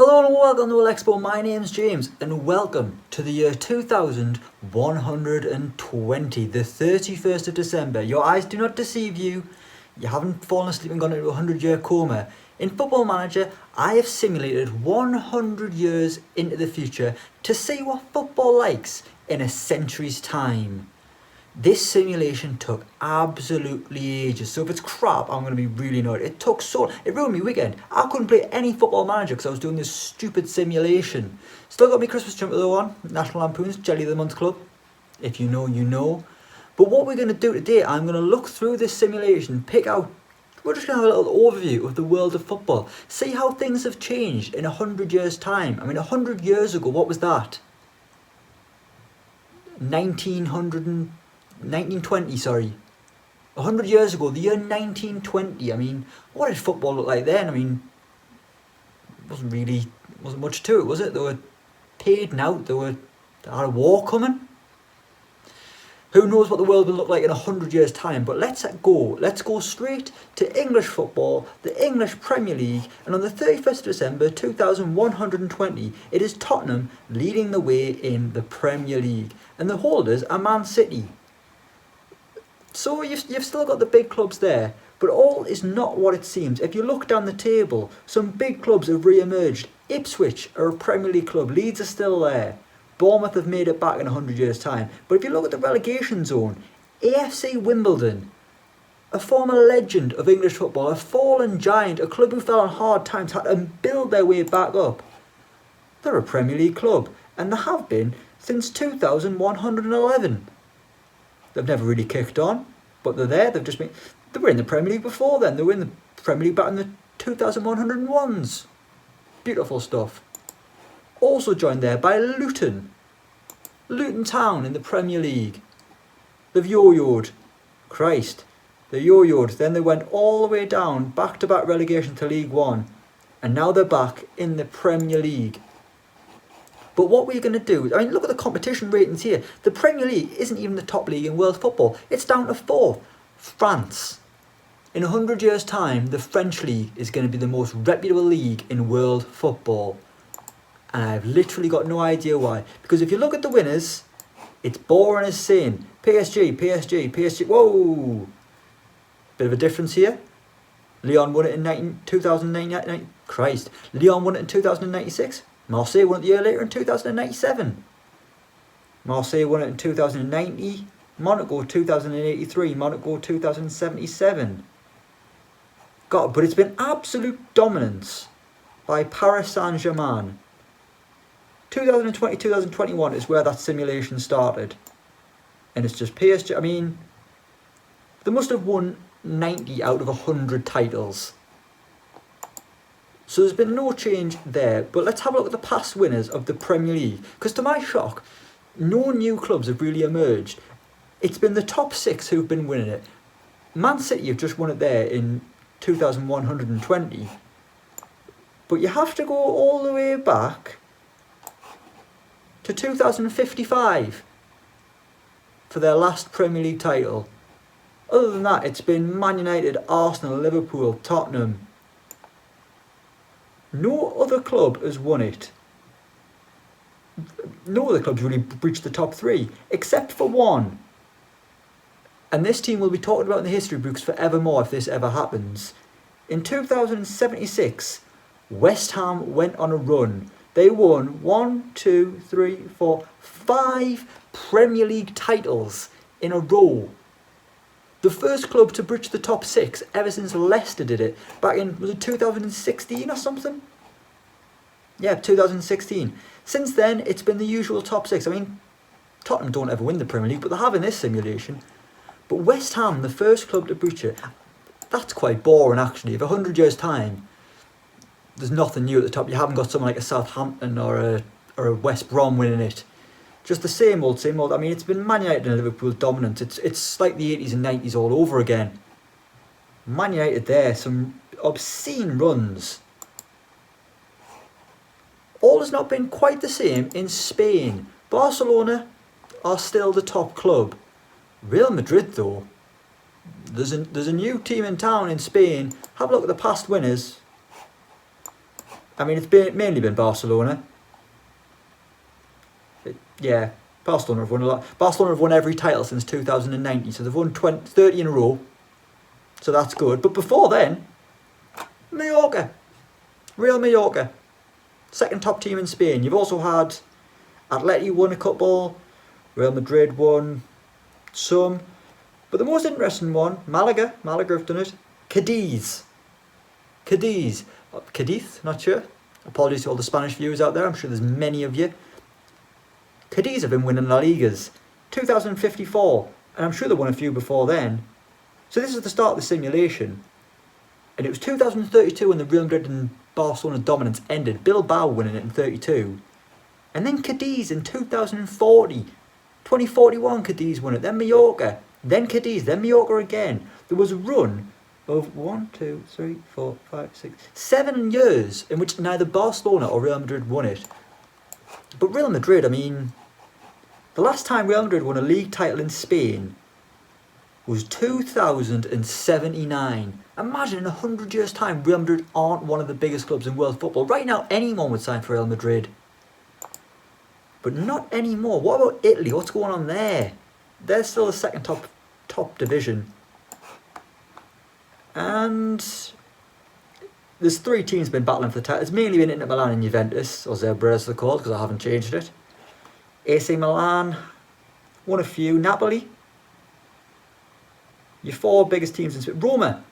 Hello and welcome to Elecspo. My name's James and welcome to the year 2120, the 31st of December. Your eyes do not deceive you. You haven't fallen asleep and gone into a 100-year coma. In Football Manager, I have simulated 100 years into the future to see what football likes in a century's time. This simulation took absolutely ages, so if it's crap, I'm going to be really annoyed. It ruined my weekend. I couldn't play any Football Manager because I was doing this stupid simulation. Still got my Christmas jumper though on, National Lampoon's Jelly of the Month Club. If you know, you know. But what we're going to do today, I'm going to look through this simulation, we're just going to have a little overview of the world of football. See how things have changed in 100 years' time. I mean, 100 years ago, what was that? 1920, sorry. 100 years ago, the year 1920. I mean, what did football look like then? I mean, wasn't much to it, was it? They were paid out, they had a war coming. Who knows what the world will look like in 100 years' time, but let's go straight to English football, the English Premier League, and on the 31st of December 2120, it is Tottenham leading the way in the Premier League, and the holders are Man City. So you've still got the big clubs there, but all is not what it seems. If you look down the table, some big clubs have re-emerged. Ipswich are a Premier League club, Leeds are still there. Bournemouth have made it back in 100 years' time. But if you look at the relegation zone, AFC Wimbledon, a former legend of English football, a fallen giant, a club who fell on hard times, had to build their way back up. They're a Premier League club, and they have been since 2111. They've never really kicked on, but they're there. They were in the Premier League before then. They were in the Premier League back in the 2101s. Beautiful stuff. Also joined there by Luton Town in the Premier League. They've yo-yoed. Christ. They yo-yoed. Then they went all the way down, back-to-back relegation to League One. And now they're back in the Premier League. But what we're going to do, I mean, look at the competition ratings here. The Premier League isn't even the top league in world football. It's down to fourth. France. In 100 years' time, the French league is going to be the most reputable league in world football. And I've literally got no idea why. Because if you look at the winners, it's boring as sin. PSG. Whoa! Bit of a difference here. Lyon won it in 2009. Christ. Lyon won it in 2096. Marseille won it the year later in 2097. Marseille won it in 2090. Monaco 2083. Monaco 2077. God, but it's been absolute dominance by Paris Saint-Germain. 2020, 2021 is where that simulation started. And it's just PSG. I mean, they must have won 90 out of 100 titles. So there's been no change there. But let's have a look at the past winners of the Premier League. Because to my shock, no new clubs have really emerged. It's been the top six who've been winning it. Man City have just won it there in 2120. But you have to go all the way back to 2055 for their last Premier League title. Other than that, it's been Man United, Arsenal, Liverpool, Tottenham. No other club has won it. No other club's really breached the top three, except for one. And this team will be talked about in the history books forevermore if this ever happens. In 2076, West Ham went on a run. They won 5 Premier League titles in a row. The first club to breach the top six ever since Leicester did it back in, was it 2016 or something? Yeah, 2016. Since then, it's been the usual top six. I mean, Tottenham don't ever win the Premier League, but they have in this simulation. But West Ham, the first club to breach it, that's quite boring actually. If 100 years' time, there's nothing new at the top. You haven't got someone like a Southampton or a West Brom winning it. Just the same old. I mean, it's been Man United and Liverpool dominant. It's like the 80s and 90s all over again. Man United there, some obscene runs. All has not been quite the same in Spain. Barcelona are still the top club. Real Madrid though, there's a new team in town in Spain. Have a look at the past winners. I mean, mainly been Barcelona. Yeah, Barcelona have won a lot. Barcelona have won every title since 2019, so they've won 30 in a row. So that's good. But before then, Mallorca. Real Mallorca. Second top team in Spain. You've also had Atleti won a couple. Real Madrid won some. But the most interesting one, Malaga. Malaga have done it. Cadiz. Cadiz, not sure. Apologies to all the Spanish viewers out there. I'm sure there's many of you. Cadiz have been winning La Ligas. 2054. And I'm sure they won a few before then. So this is the start of the simulation. And it was 2032 when the Real Madrid and Barcelona dominance ended. Bilbao winning it in 32. And then Cadiz in 2040. 2041 Cadiz won it. Then Mallorca. Then Cadiz. Then Mallorca again. There was a run of 7 years in which neither Barcelona or Real Madrid won it. But Real Madrid, I mean, the last time Real Madrid won a league title in Spain was 2079. Imagine in 100 years' time, Real Madrid aren't one of the biggest clubs in world football. Right now, anyone would sign for Real Madrid. But not anymore. What about Italy? What's going on there? They're still the second top division. And there's 3 teams been battling for the title. It's mainly been Inter Milan and Juventus, or Zebra as they're called, because I haven't changed it. AC Milan won a few. Napoli. Your 4 biggest teams in Spain. Roma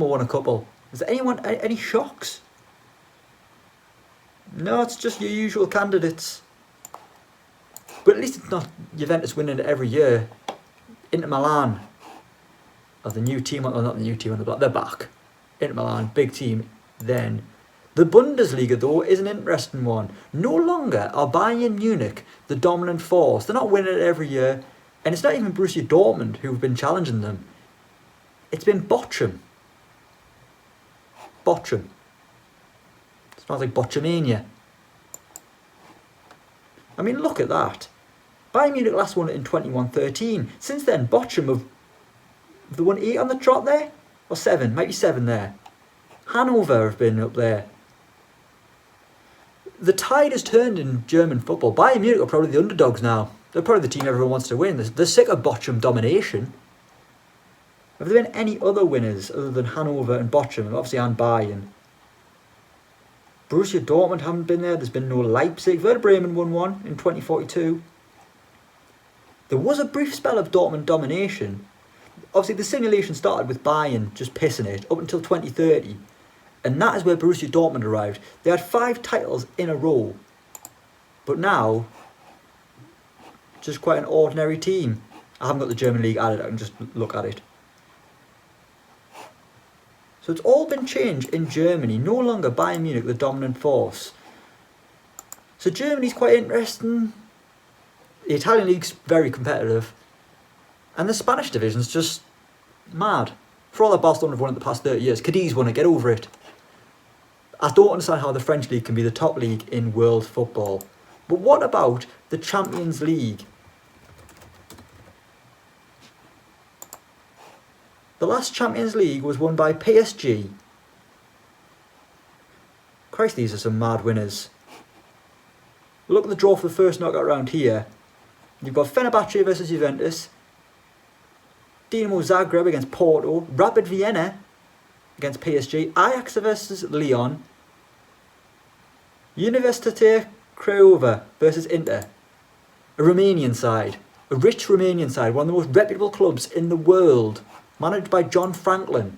won a couple. Is there any shocks? No, it's just your usual candidates. But at least it's not Juventus winning it every year. Inter Milan are the new team, or not the new team on the block, they're back. Inter Milan, big team then. The Bundesliga, though, is an interesting one. No longer are Bayern Munich the dominant force. They're not winning it every year. And it's not even Borussia Dortmund who've been challenging them. It's been Bochum. Bochum. It smells like Botchamania. I mean, look at that. Bayern Munich last won it in 21-13. Since then, Bochum have won 8 on the trot there? Or 7, might be 7 there. Hanover have been up there. The tide has turned in German football. Bayern Munich are probably the underdogs now. They're probably the team everyone wants to win. They're sick of Bochum domination. Have there been any other winners other than Hanover and Bochum, and obviously and Bayern? Borussia Dortmund haven't been there. There's been no Leipzig. Werder Bremen won one in 2042. There was a brief spell of Dortmund domination. Obviously the simulation started with Bayern just pissing it up until 2030. And that is where Borussia Dortmund arrived. They had 5 titles in a row. But now, just quite an ordinary team. I haven't got the German league added, I can just look at it. So it's all been changed in Germany. No longer Bayern Munich the dominant force. So Germany's quite interesting. The Italian league's very competitive. And the Spanish division's just mad. For all that Barcelona have won it the past 30 years, Cadiz won it, get over it. I don't understand how the French league can be the top league in world football. But what about the Champions League? The last Champions League was won by PSG. Christ, these are some mad winners. Look at the draw for the first knockout round here. You've got Fenerbahce versus Juventus, Dinamo Zagreb against Porto, Rapid Vienna against PSG, Ajax versus Lyon, Universitatea Craiova versus Inter. A Romanian side, a rich Romanian side, one of the most reputable clubs in the world, managed by John Franklin,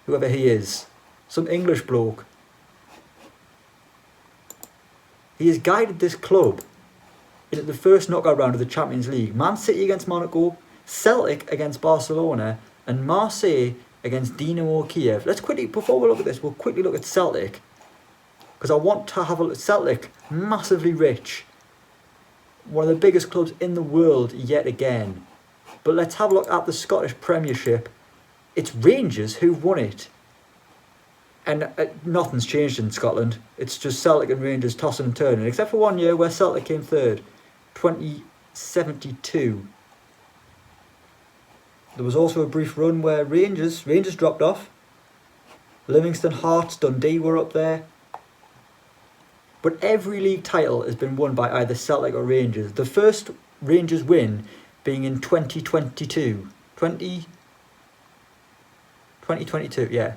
whoever he is, some English bloke. He has guided this club into the first knockout round of the Champions League. Man City against Monaco, Celtic against Barcelona, and Marseille against Dinamo Kiev. Let's quickly, before we look at this, we'll quickly look at Celtic, because I want to have a look at Celtic, massively rich. One of the biggest clubs in the world yet again. But let's have a look at the Scottish Premiership. It's Rangers who've won it. And nothing's changed in Scotland. It's just Celtic and Rangers tossing and turning. Except for one year where Celtic came third. 2072. There was also a brief run where Rangers dropped off. Livingston, Hearts, Dundee were up there. But every league title has been won by either Celtic or Rangers. The first Rangers win being in 2022. 2022, yeah.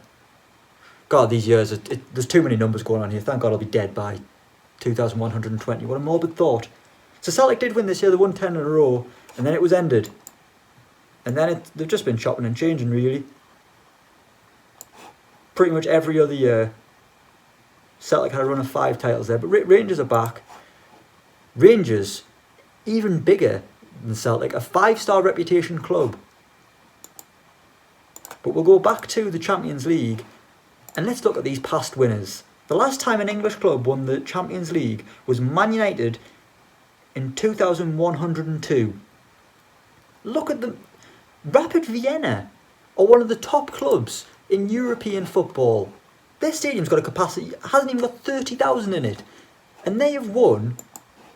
God, these years, there's too many numbers going on here. Thank God I'll be dead by 2120. What a morbid thought. So Celtic did win this year. They won 10 in a row, and then it was ended. And then they've just been chopping and changing, really. Pretty much every other year, Celtic had a run of 5 titles there. But Rangers are back. Rangers, even bigger than Celtic, a 5-star reputation club. But we'll go back to the Champions League, and let's look at these past winners. The last time an English club won the Champions League was Man United in 2102. Look at them. Rapid Vienna are one of the top clubs in European football. Their stadium's got a capacity, hasn't even got 30,000 in it. And they have won,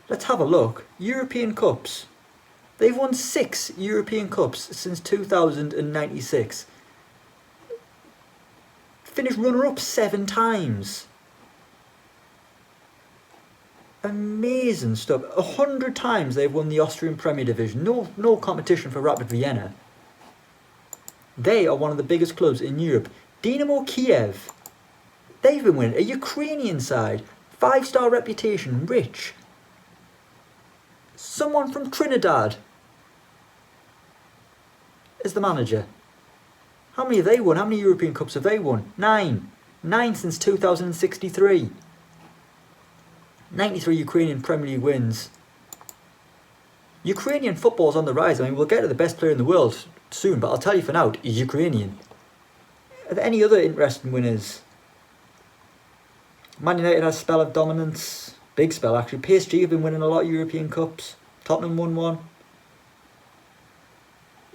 let's have a look, European Cups. They've won 6 European Cups since 2096. Finished runner-up 7 times. Amazing stuff. 100 times they've won the Austrian Premier Division. No competition for Rapid Vienna. They are one of the biggest clubs in Europe. Dynamo Kiev, they've been winning. A Ukrainian side, 5-star reputation, rich. Someone from Trinidad is the manager. How many have they won? How many European Cups have they won? 9. 9 since 2063. 93 Ukrainian Premier League wins. Ukrainian football's on the rise. I mean, we'll get to the best player in the world soon, but I'll tell you for now, he's Ukrainian. Are there any other interesting winners? Man United has a spell of dominance. Big spell, actually. PSG have been winning a lot of European Cups. Tottenham won one.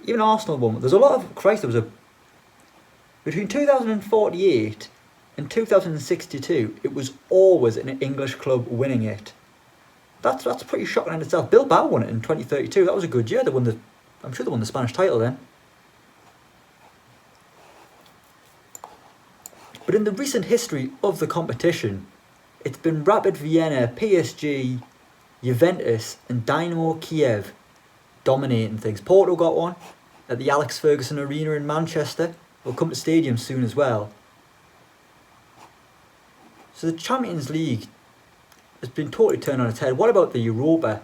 Even Arsenal won. There's a lot of... Christ, there was a... Between 2048 and 2062, it was always an English club winning it. That's pretty shocking in itself. Bilbao won it in 2032. That was a good year. They won the... I'm sure they won the Spanish title then. But in the recent history of the competition, it's been Rapid Vienna, PSG, Juventus and Dynamo Kiev dominating things. Porto got one at the Alex Ferguson Arena in Manchester. They'll come to stadiums soon as well. So the Champions League has been totally turned on its head. What about the Europa?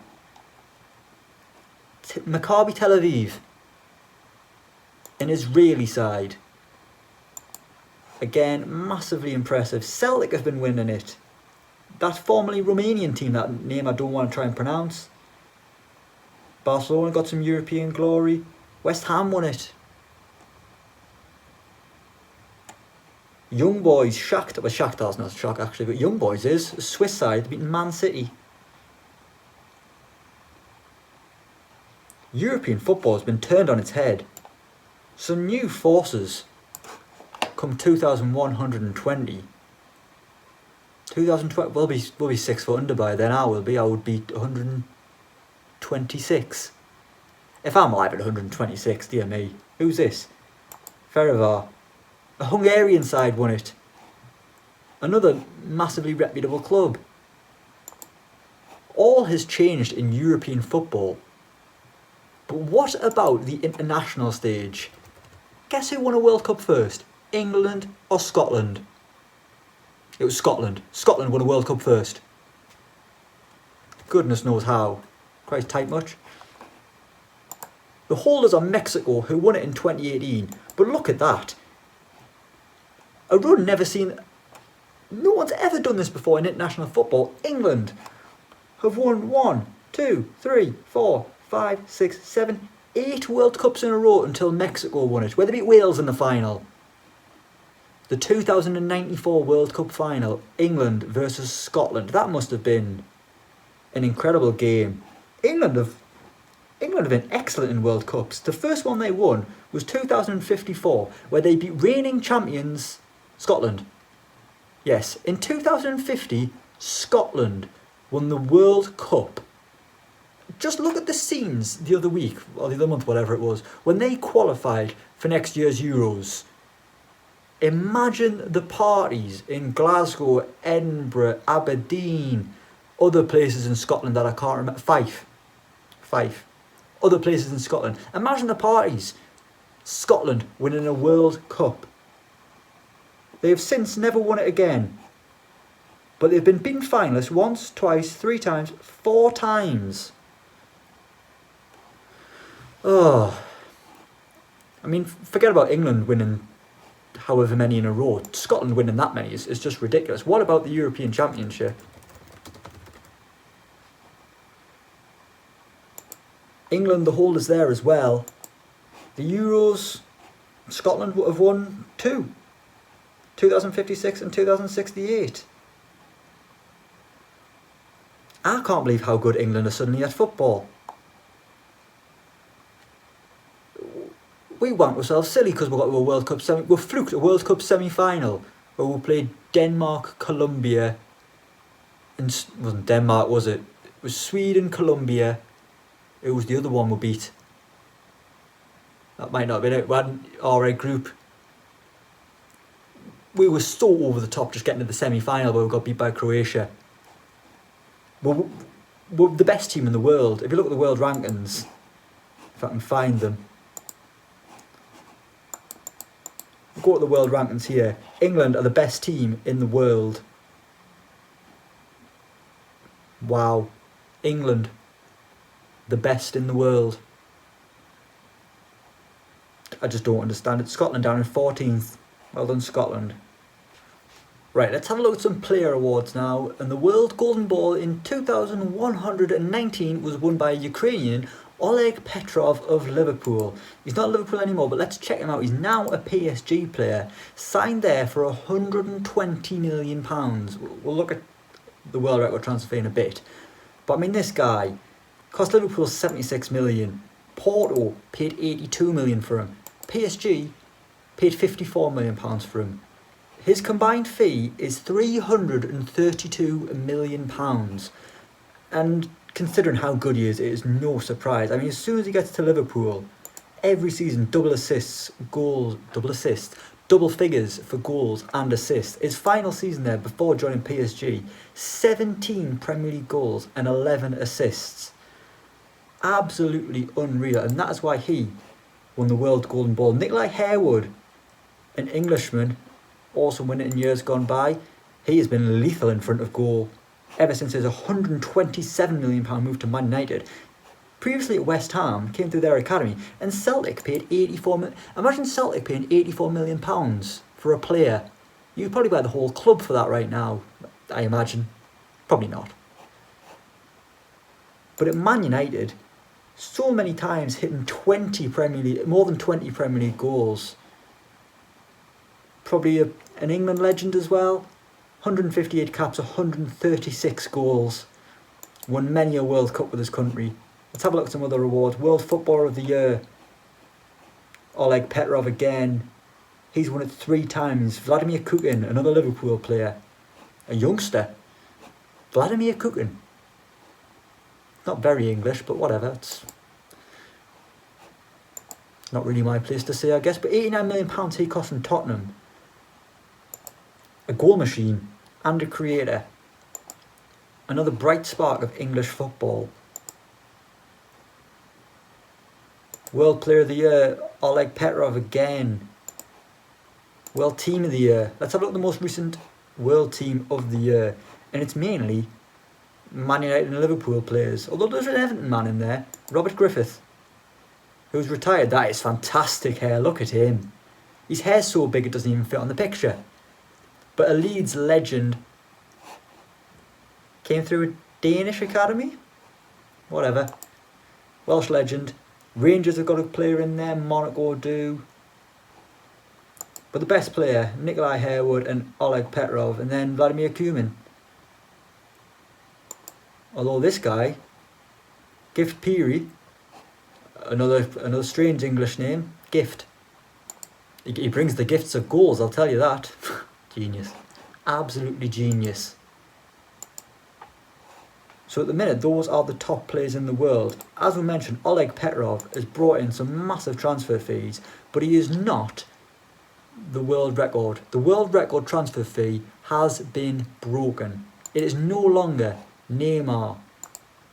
Maccabi Tel Aviv, an Israeli side. Again, massively impressive. Celtic have been winning it. That formerly Romanian team, that name I don't want to try and pronounce. Barcelona got some European glory. West Ham won it. Young Boys, Shakhtar, well Shakhtar's not a shock actually, but Young Boys is, a Swiss side, beating Man City. European football has been turned on its head. Some new forces come 2120. 2020, we'll be 6 foot under by then. I would be 126. If I'm alive at 126, dear me. Who's this? Ferivar. A Hungarian side won it. Another massively reputable club. All has changed in European football. But what about the international stage? Guess who won a World Cup first? England or Scotland? It was Scotland. Scotland won a World Cup first. Goodness knows how. Christ, tight much? The holders are Mexico, who won it in 2018. But look at that. A run never seen... No one's ever done this before in international football. England have won 1, 2, 3, 4, 5, 6, 7, 8 World Cups in a row until Mexico won it, where they beat Wales in the final. The 2094 World Cup final, England versus Scotland. That must have been an incredible game. England have been excellent in World Cups. The first one they won was 2054, where they beat reigning champions Scotland. Yes, in 2050, Scotland won the World Cup. Just look at the scenes the other week, or the other month, whatever it was, when they qualified for next year's Euros. Imagine the parties in Glasgow, Edinburgh, Aberdeen, other places in Scotland that I can't remember. Fife. Other places in Scotland. Imagine the parties. Scotland winning a World Cup. They have since never won it again. But they've been beaten finalists once, twice, 3 times, 4 times. Oh. I mean, forget about England winning however many in a row. Scotland winning that many is just ridiculous. What about the European Championship? England, the holders there as well. The Euros, Scotland would have won 2. 2056 and 2068. I can't believe how good England are suddenly at football. We want ourselves silly because we got to a World Cup we fluked a World Cup semi-final where we played Denmark, Colombia, and it wasn't Denmark, was it? It was Sweden, Colombia. It was the other one we beat. That might not have been it. We had an alright group. We were so over the top just getting to the semi-final where we got beat by Croatia. We're the best team in the world. If you look at the world rankings, if I can find them. Go to the world rankings here. England are the best team in the world. Wow. England, the best in the world. I just don't understand it. Scotland down in 14th. Well done, Scotland. Right, let's have a look at some player awards now. And the World Golden Ball in 2119 was won by a Ukrainian, Oleg Petrov of Liverpool. He's not Liverpool anymore, but let's check him out. He's now a PSG player, signed there for £120 million. We'll look at the world record transfer fee in a bit. But I mean, this guy cost Liverpool 76 million. Porto paid 82 million for him. PSG paid £54 million for him. His combined fee is £332 million. And considering how good he is, it is no surprise. I mean, as soon as he gets to Liverpool, every season, double figures for goals and assists. His final season there, before joining PSG, 17 Premier League goals and 11 assists. Absolutely unreal, and that is why he won the World Golden Ball. Nikolai Harewood, an Englishman, also won it in years gone by. He has been lethal in front of goal ever since his £127 million move to Man United. Previously at West Ham, came through their academy, and Celtic paid 84 million. Imagine Celtic paying £84 million for a player. You'd probably buy the whole club for that right now, I imagine. Probably not. But at Man United, so many times hitting more than 20 Premier League goals. Probably an England legend as well. 158 caps, 136 goals. Won many a World Cup with his country. Let's have a look at some other awards. World Footballer of the Year. Oleg Petrov again. He's won it 3 times. Vladimir Kukin, another Liverpool player. A youngster. Vladimir Kukin. Not very English, but whatever. It's not really my place to say, I guess. But £89 million he cost from Tottenham. A goal machine and a creator. Another bright spark of English football. World Player of the Year, Oleg Petrov again. World Team of the Year. Let's have a look at the most recent World Team of the Year. And it's mainly Man United and Liverpool players. Although there's an Everton man in there. Robert Griffith, who's retired. That is fantastic hair. Look at him. His hair's so big it doesn't even fit on the picture. But a Leeds legend. Came through a Danish academy? Whatever. Welsh legend. Rangers have got a player in there. Monaco do. But the best player, Nikolai Harewood and Oleg Petrov. And then Vladimir Kumin. Although this guy, Gift Peary, another strange English name, Gift. He brings the gifts of goals, I'll tell you that. Genius. Absolutely genius. So at the minute, those are the top players in the world. As we mentioned, Oleg Petrov has brought in some massive transfer fees, but he is not the world record. The world record transfer fee has been broken. It is no longer Neymar.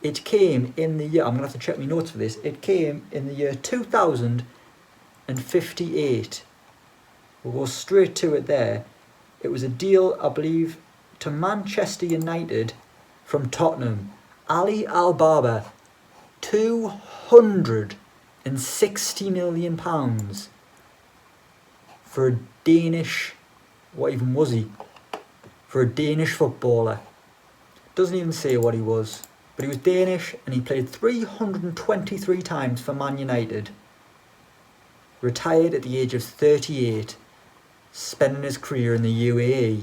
It came in the year, I'm going to have to check my notes for this, it came in the year 2058. We'll go straight to it there. It was a deal, I believe, to Manchester United from Tottenham. Ali Al-Baba, £260 million for a Danish, what even was he? For a Danish footballer. Doesn't even say what he was. But he was Danish and he played 323 times for Man United. Retired at the age of 38, spending his career in the UAE.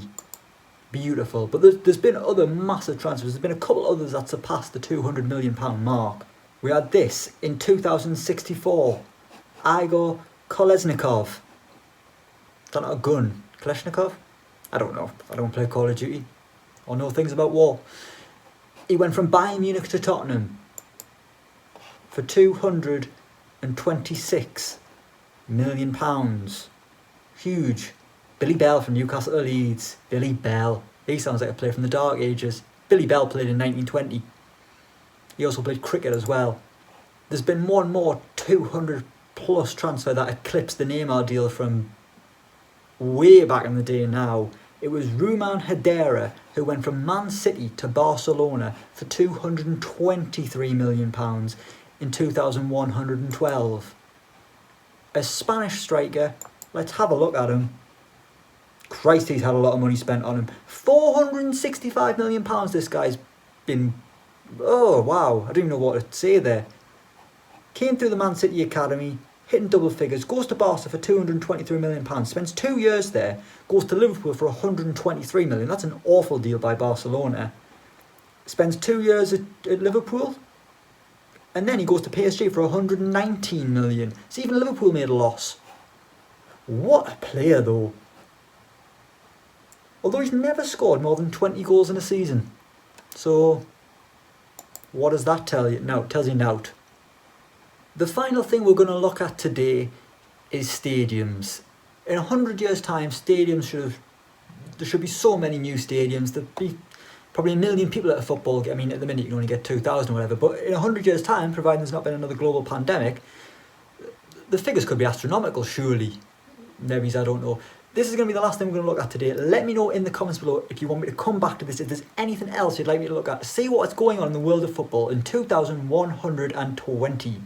Beautiful. But there's been other massive transfers. There's been a couple others that surpassed the £200 million mark. We had this in 2064. Igor Kolesnikov. Is that not a gun? Kalashnikov? I don't know. I don't play Call of Duty or know things about war. He went from Bayern Munich to Tottenham for £226 million. Huge. Billy Bell from Newcastle to Leeds. Billy Bell. He sounds like a player from the Dark Ages. Billy Bell played in 1920. He also played cricket as well. There's been more and more 200 plus transfer that eclipsed the Neymar deal from way back in the day now. It was Ruman Hedera who went from Man City to Barcelona for £223 million in 2112. A Spanish striker, let's have a look at him. Christ, he's had a lot of money spent on him. £465 million this guy's been... Oh, wow, I don't even know what to say there. Came through the Man City Academy, hitting double figures, goes to Barca for £223 million, spends 2 years there, goes to Liverpool for £123 million. That's an awful deal by Barcelona. Spends 2 years at Liverpool, and then he goes to PSG for £119 million. So even Liverpool made a loss. What a player though. Although he's never scored more than 20 goals in a season. So, what does that tell you? No, it tells you nought. The final thing we're going to look at today is stadiums. In 100 years' time, there should be so many new stadiums. There'd be probably 1 million people at a football game. I mean, at the minute you can only get 2,000 or whatever. But in 100 years' time, providing there's not been another global pandemic, the figures could be astronomical, surely. Maybe, I don't know. This is going to be the last thing we're going to look at today. Let me know in the comments below if you want me to come back to this, if there's anything else you'd like me to look at. See what's going on in the world of football in 2120.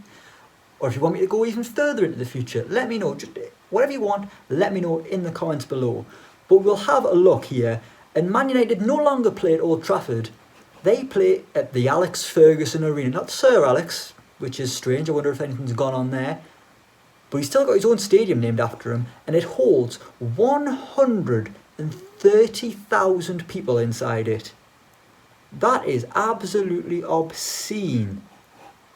Or if you want me to go even further into the future, let me know. Just whatever you want, let me know in the comments below. But we'll have a look here. And Man United no longer play at Old Trafford. They play at the Alex Ferguson Arena. Not Sir Alex, which is strange. I wonder if anything's gone on there. But he's still got his own stadium named after him. And it holds 130,000 people inside it. That is absolutely obscene.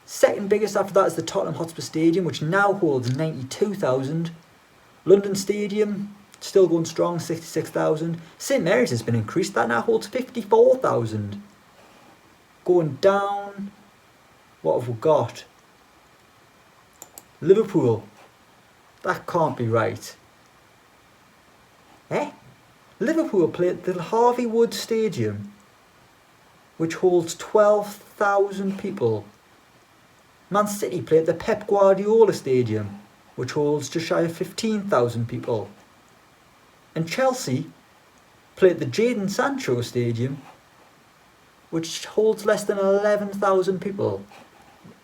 Second biggest after that is the Tottenham Hotspur Stadium, which now holds 92,000. London Stadium, still going strong, 66,000. St Mary's has been increased, that now holds 54,000. Going down, what have we got? Liverpool, that can't be right. Liverpool play at the Harvey Wood Stadium, which holds 12,000 people. Man City play at the Pep Guardiola Stadium, which holds just shy of 15,000 people. And Chelsea play at the Jadon Sancho Stadium, which holds less than 11,000 people.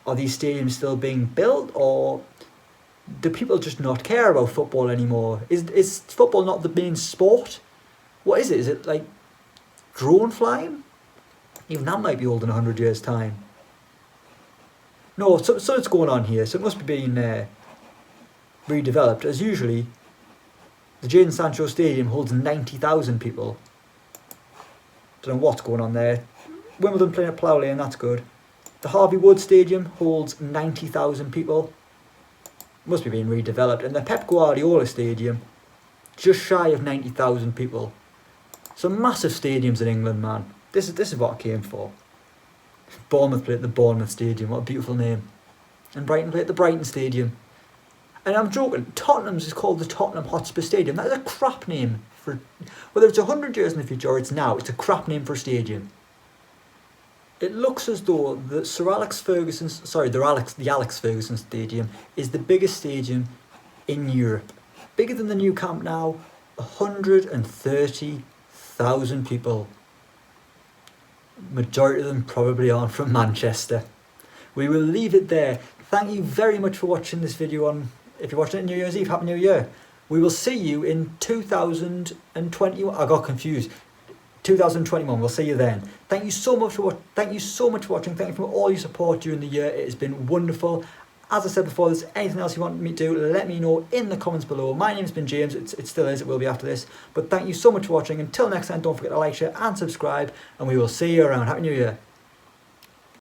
Are these stadiums still being built, or do people just not care about football anymore? Is football not the main sport? What is it? Is it like drone flying? Even that might be old in 100 years' time. No, so it's going on here. So it must be being redeveloped. As usually, the Jadon Sancho Stadium holds 90,000 people. Don't know what's going on there. Wimbledon playing at Plough Lane, that's good. The Harvey Wood Stadium holds 90,000 people. Must be being redeveloped. And the Pep Guardiola Stadium, just shy of 90,000 people. Some massive stadiums in England, man. This is what I came for. Bournemouth play at the Bournemouth Stadium, what a beautiful name. And Brighton play at the Brighton Stadium. And I'm joking, Tottenham's is called the Tottenham Hotspur Stadium. That is a crap name for, whether it's 100 years in the future or it's now, it's a crap name for a stadium. It looks as though the Alex Ferguson Stadium is the biggest stadium in Europe. Bigger than the new Camp Nou, 130,000 people. Majority of them probably aren't from Manchester. We will leave it there. Thank you very much for watching this video on, if you're watching it on New Year's Eve, Happy New Year. We will see you in 2021. I got confused. 2021. We'll see you then. Thank you so much for watching. Thank you for all your support during the year. It has been wonderful. As I said before, if there's anything else you want me to do, let me know in the comments below. My name's been James. It still is. It will be after this. But thank you so much for watching. Until next time, don't forget to like, share and subscribe. And we will see you around. Happy New Year.